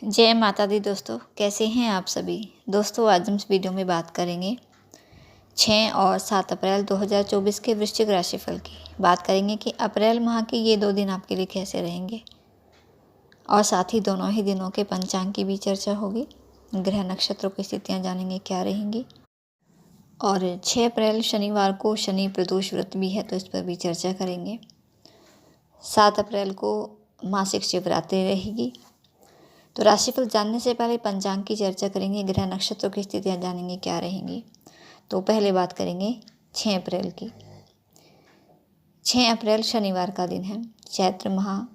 जय माता दी दोस्तों, कैसे हैं आप सभी। दोस्तों आज हम इस वीडियो में बात करेंगे 6 और 7 अप्रैल 2024 के वृश्चिक राशिफल की। बात करेंगे कि अप्रैल माह के ये 2 दिन आपके लिए कैसे रहेंगे और साथ ही दोनों ही दिनों के पंचांग की भी चर्चा होगी। ग्रह नक्षत्रों की स्थितियाँ जानेंगे क्या रहेंगी। और 6 अप्रैल शनिवार को शनि प्रदोष व्रत भी है, तो इस पर भी चर्चा करेंगे। 7 अप्रैल को मासिक शिवरात्रि रहेगी। तो राशिफल जानने से पहले पंचांग की चर्चा करेंगे, ग्रह नक्षत्रों की स्थितियाँ जानेंगे क्या रहेंगी। तो पहले बात करेंगे 6 अप्रैल की। 6 अप्रैल शनिवार का दिन है। चैत्र माह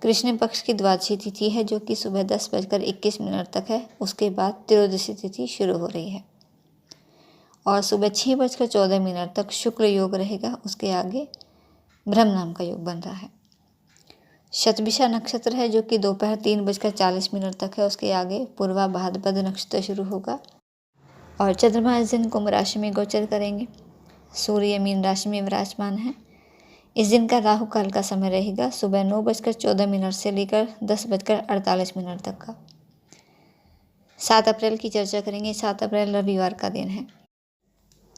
कृष्ण पक्ष की द्वादशी तिथि है, जो कि सुबह 10:21 तक है। उसके बाद त्रयोदशी तिथि शुरू हो रही है और सुबह 6:14 तक शुक्ल योग रहेगा। उसके आगे ब्रह्म नाम का योग बन रहा है। शतभिषा नक्षत्र है, जो कि दोपहर 3:40 तक है। उसके आगे पूर्वा भाद्रपद नक्षत्र शुरू होगा और चंद्रमा इस दिन कुंभ राशि में गोचर करेंगे। सूर्य मीन राशि में विराजमान है। इस दिन का राहु काल का समय रहेगा सुबह 9:14 से लेकर 10:48 तक का। 7 अप्रैल की चर्चा करेंगे। 7 अप्रैल रविवार का दिन है।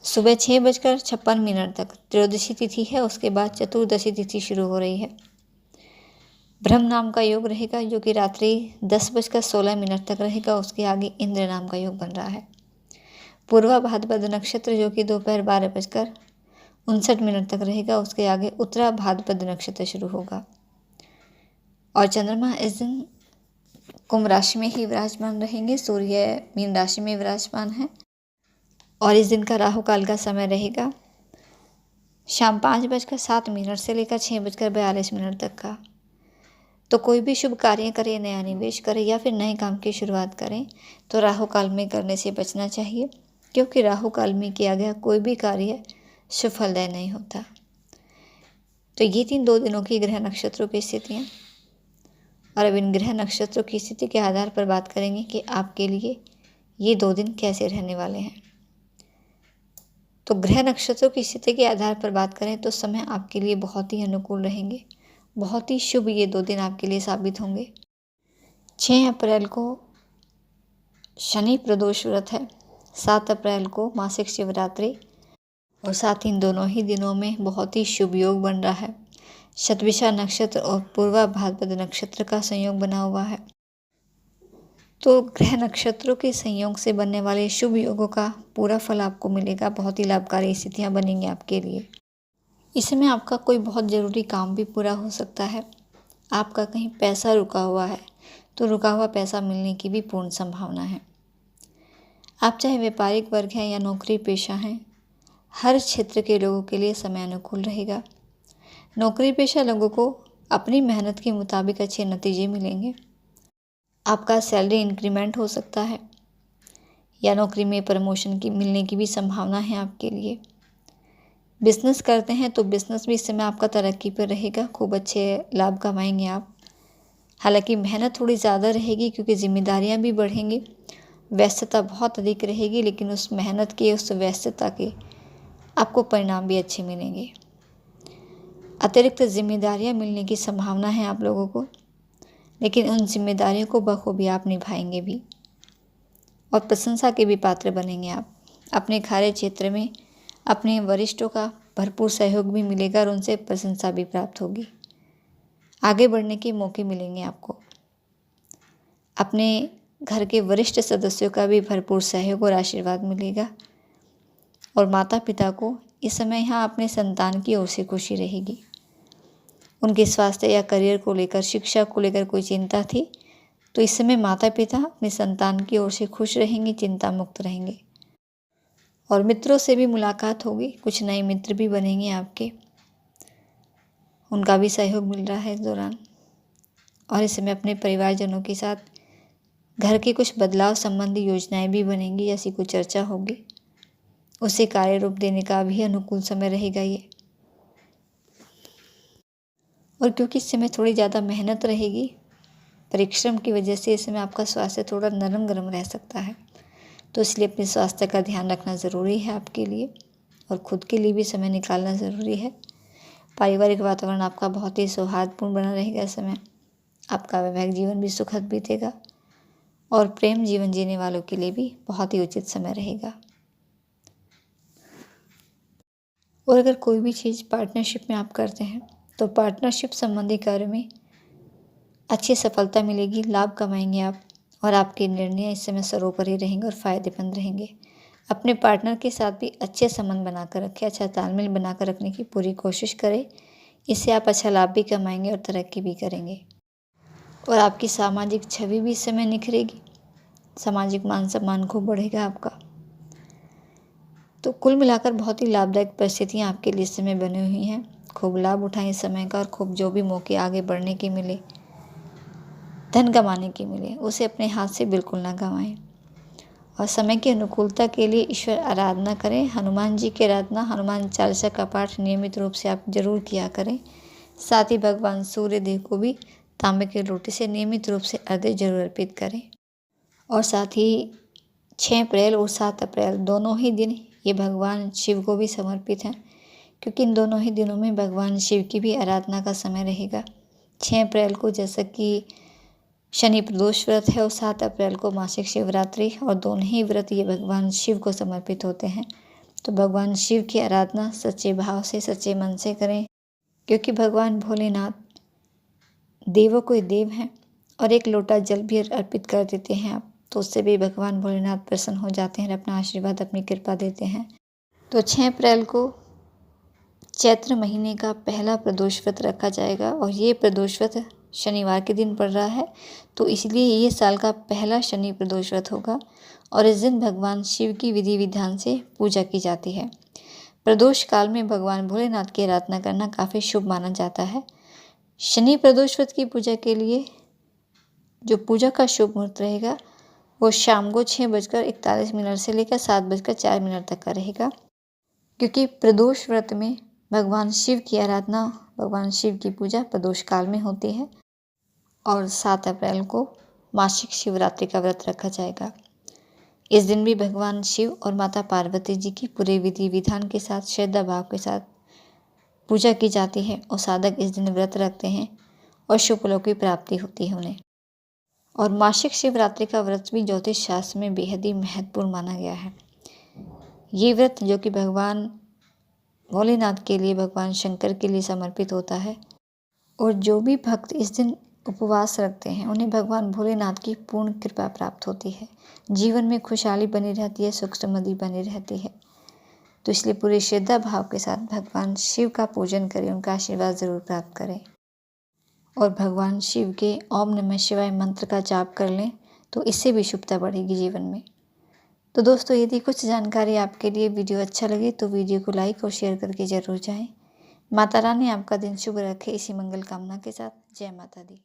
सुबह 6:56 तक त्रयोदशी तिथि है। उसके बाद चतुर्दशी तिथि शुरू हो रही है। ब्रह्म नाम का योग रहेगा, जो कि रात्रि 10:16 तक रहेगा। उसके आगे इंद्र नाम का योग बन रहा है। पूर्वा भाद्रपद नक्षत्र, जो कि दोपहर 12:59 तक रहेगा। उसके आगे उत्तरा भाद्रपद नक्षत्र शुरू होगा और चंद्रमा इस दिन कुंभ राशि में ही विराजमान रहेंगे। सूर्य मीन राशि में विराजमान है और इस दिन का राहु काल का समय रहेगा शाम 5:07 से लेकर 6:42 तक का। तो कोई भी शुभ कार्य करें, नया निवेश करें या फिर नए काम की शुरुआत करें तो राहु काल में करने से बचना चाहिए, क्योंकि राहु काल में किया गया कोई भी कार्य सफलदायी नहीं होता। तो ये 2 दिनों की ग्रह नक्षत्रों की स्थितियाँ, और अब इन ग्रह नक्षत्रों की स्थिति के आधार पर बात करेंगे कि आपके लिए ये 2 दिन कैसे रहने वाले हैं। तो ग्रह नक्षत्रों की स्थिति के आधार पर बात करें तो समय आपके लिए बहुत ही अनुकूल रहेंगे। बहुत ही शुभ ये 2 दिन आपके लिए साबित होंगे। 6 अप्रैल को शनि प्रदोष व्रत है। 7 अप्रैल को मासिक शिवरात्रि और साथ ही इन दोनों ही दिनों में बहुत ही शुभ योग बन रहा है। शतभिषा नक्षत्र और पूर्वा भाद्रपद नक्षत्र का संयोग बना हुआ है। तो ग्रह नक्षत्रों के संयोग से बनने वाले शुभ योगों का पूरा फल आपको मिलेगा। बहुत ही लाभकारी स्थितियाँ बनेंगी आपके लिए। इसमें आपका कोई बहुत ज़रूरी काम भी पूरा हो सकता है। आपका कहीं पैसा रुका हुआ है तो रुका हुआ पैसा मिलने की भी पूर्ण संभावना है। आप चाहे व्यापारिक वर्ग हैं या नौकरी पेशा हैं, हर क्षेत्र के लोगों के लिए समय अनुकूल रहेगा। नौकरी पेशा लोगों को अपनी मेहनत के मुताबिक अच्छे नतीजे मिलेंगे। आपका सैलरी इंक्रीमेंट हो सकता है या नौकरी में प्रमोशन की मिलने की भी संभावना है आपके लिए। बिजनेस करते हैं तो बिजनेस भी इस समय आपका तरक्की पर रहेगा। खूब अच्छे लाभ कमाएंगे आप। हालांकि मेहनत थोड़ी ज़्यादा रहेगी, क्योंकि जिम्मेदारियां भी बढ़ेंगी, व्यस्तता बहुत अधिक रहेगी, लेकिन उस मेहनत के, उस व्यस्तता के आपको परिणाम भी अच्छे मिलेंगे। अतिरिक्त जिम्मेदारियां मिलने की संभावना है आप लोगों को, लेकिन उन जिम्मेदारियों को बखूबी आप निभाएंगे भी और प्रशंसा के भी पात्र बनेंगे आप। अपने कार्य क्षेत्र में अपने वरिष्ठों का भरपूर सहयोग भी मिलेगा और उनसे प्रशंसा भी प्राप्त होगी। आगे बढ़ने के मौके मिलेंगे आपको। अपने घर के वरिष्ठ सदस्यों का भी भरपूर सहयोग और आशीर्वाद मिलेगा और माता पिता को इस समय यहाँ अपने संतान की ओर से खुशी रहेगी। उनके स्वास्थ्य या करियर को लेकर, शिक्षा को लेकर कोई चिंता थी तो इस समय माता पिता अपने संतान की ओर से खुश रहेंगे, चिंता मुक्त रहेंगे। और मित्रों से भी मुलाकात होगी, कुछ नए मित्र भी बनेंगे आपके, उनका भी सहयोग मिल रहा है इस दौरान। और इस समय अपने परिवारजनों के साथ घर के कुछ बदलाव संबंधी योजनाएं भी बनेंगी, जैसी कुछ चर्चा होगी, उसे कार्य रूप देने का भी अनुकूल समय रहेगा ये। और क्योंकि इस समय थोड़ी ज़्यादा मेहनत रहेगी, परिश्रम की वजह से इस समय आपका स्वास्थ्य थोड़ा नरम गरम रह सकता है, तो इसलिए अपने स्वास्थ्य का ध्यान रखना ज़रूरी है आपके लिए और खुद के लिए भी समय निकालना ज़रूरी है। पारिवारिक वातावरण आपका बहुत ही सौहार्दपूर्ण बना रहेगा इस समय। आपका वैवाहिक जीवन भी सुखद बीतेगा और प्रेम जीवन जीने वालों के लिए भी बहुत ही उचित समय रहेगा। और अगर कोई भी चीज़ पार्टनरशिप में आप करते हैं तो पार्टनरशिप संबंधी कार्य में अच्छी सफलता मिलेगी, लाभ कमाएंगे आप और आपके निर्णय इस समय सर्वोपरि रहेंगे और फ़ायदेमंद रहेंगे। अपने पार्टनर के साथ भी अच्छे संबंध बनाकर रखें, अच्छा तालमेल बनाकर रखने की पूरी कोशिश करें। इससे आप अच्छा लाभ भी कमाएंगे और तरक्की भी करेंगे और आपकी सामाजिक छवि भी इस समय निखरेगी, सामाजिक मान सम्मान खूब बढ़ेगा आपका। तो कुल मिलाकर बहुत ही लाभदायक परिस्थितियाँ आपके लिए इस समय बनी हुई हैं। खूब लाभ उठाएं इस समय का और खूब जो भी मौके आगे बढ़ने के मिले, धन कमाने के मिले, उसे अपने हाथ से बिल्कुल ना गंवाएं। और समय की अनुकूलता के लिए ईश्वर आराधना करें। हनुमान जी की आराधना, हनुमान चालीसा का पाठ नियमित रूप से आप जरूर किया करें। साथ ही भगवान सूर्य देव को भी तांबे के लोटे से नियमित रूप से अर्घ्य जरूर अर्पित करें। और साथ ही 6 अप्रैल और 7 अप्रैल दोनों ही दिन ये भगवान शिव को भी समर्पित हैं, क्योंकि इन दोनों ही दिनों में भगवान शिव की भी आराधना का समय रहेगा। 6 अप्रैल को जैसा कि शनि प्रदोष व्रत है और 7 अप्रैल को मासिक शिवरात्रि, और दोनों ही व्रत ये भगवान शिव को समर्पित होते हैं। तो भगवान शिव की आराधना सच्चे भाव से, सच्चे मन से करें, क्योंकि भगवान भोलेनाथ देवों के देव हैं और एक लोटा जल भी अर्पित कर देते हैं आप, तो उससे भी भगवान भोलेनाथ प्रसन्न हो जाते हैं, अपना आशीर्वाद, अपनी कृपा देते हैं। तो 6 अप्रैल को चैत्र महीने का पहला प्रदोष व्रत रखा जाएगा और ये प्रदोष व्रत शनिवार के दिन पड़ रहा है, तो इसलिए ये साल का पहला शनि प्रदोष व्रत होगा और इस दिन भगवान शिव की विधि विधान से पूजा की जाती है। प्रदोष काल में भगवान भोलेनाथ की आराधना करना काफ़ी शुभ माना जाता है। शनि प्रदोष व्रत की पूजा के लिए जो पूजा का शुभ मुहूर्त रहेगा वो शाम को 6:41 से लेकर 7:04 तक का रहेगा, क्योंकि प्रदोष व्रत में भगवान शिव की आराधना, भगवान शिव की पूजा प्रदोष काल में होती है। और 7 अप्रैल को मासिक शिवरात्रि का व्रत रखा जाएगा। इस दिन भी भगवान शिव और माता पार्वती जी की पूरे विधि विधान के साथ, श्रद्धा भाव के साथ पूजा की जाती है और साधक इस दिन व्रत रखते हैं और शुभ फलों की प्राप्ति होती है उन्हें। और मासिक शिवरात्रि का व्रत भी ज्योतिष शास्त्र में बेहद ही महत्वपूर्ण माना गया है। ये व्रत जो कि भगवान भोलेनाथ के लिए, भगवान शंकर के लिए समर्पित होता है और जो भी भक्त इस दिन उपवास रखते हैं उन्हें भगवान भोलेनाथ की पूर्ण कृपा प्राप्त होती है, जीवन में खुशहाली बनी रहती है, सुख समृद्धि बनी रहती है। तो इसलिए पूरे श्रद्धा भाव के साथ भगवान शिव का पूजन करें, उनका आशीर्वाद ज़रूर प्राप्त करें और भगवान शिव के ओम नमः शिवाय मंत्र का जाप कर लें, तो इससे भी शुभता बढ़ेगी जीवन में। तो दोस्तों, यदि कुछ जानकारी आपके लिए वीडियो अच्छा लगे तो वीडियो को लाइक और शेयर करके ज़रूर जाएं। माता रानी आपका दिन शुभ रखे, इसी मंगल कामना के साथ। जय माता दी।